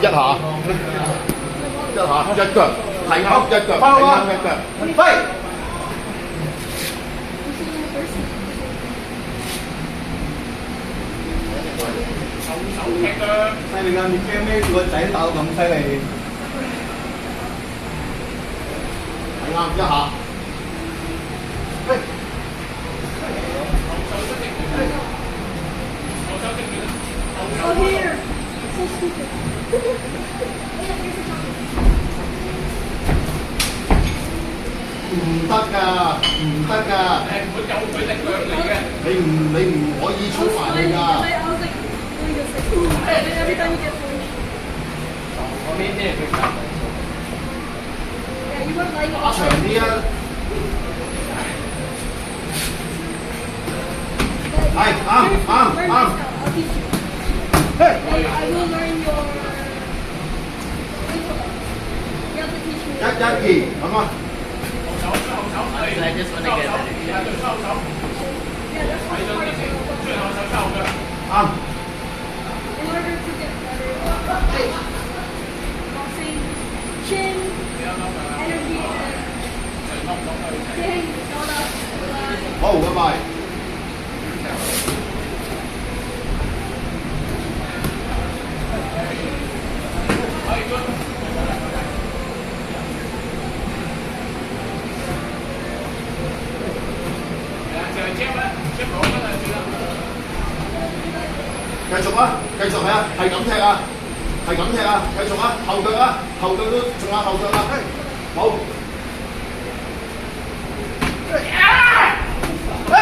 一下，一腳提啱一腳，提啱一腳，飛！犀利㗎！你驚咩？個仔打到咁犀利，提啱一下，飛！Oh, here. So stupid. 唔得㗎，唔得㗎！係唔會有佢力量嚟嘅。你唔可以操埋你㗎。I was like, doing this like, and then every time you get punched. Yeah, you were like. 打長啲啊！係啱啱啱。I'll teach you. I will learn your. You have to teach me. 一二，咁啊！ I just want to get that. Yeah, that's what part of it. In order to get better, boxing, chin, energy, and all that. 好，拜拜。繼續啊，繼續係啊，係咁踢啊，係咁踢啊，繼續啊，後腳啊，後腳都仲有後腳啊，好。係。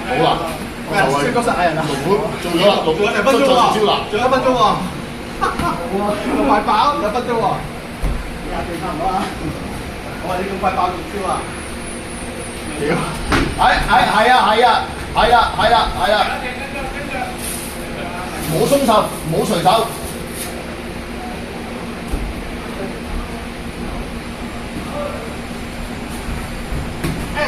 好啦，超級殺人啊！龍門做咗啦，龍門2分鐘喎，仲有1分鐘喎，哇，咁快爆1分鐘喎，廿幾差唔多啦。我話你咁快爆6招啊！屌，係啊，唔好鬆手，唔好隨手。係。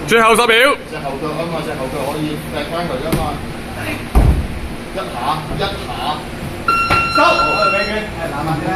最後10秒。隻後腳啊嘛，隻後腳可以踢翻佢噶嘛。一下，收。好，俾佢，係攬下先啦。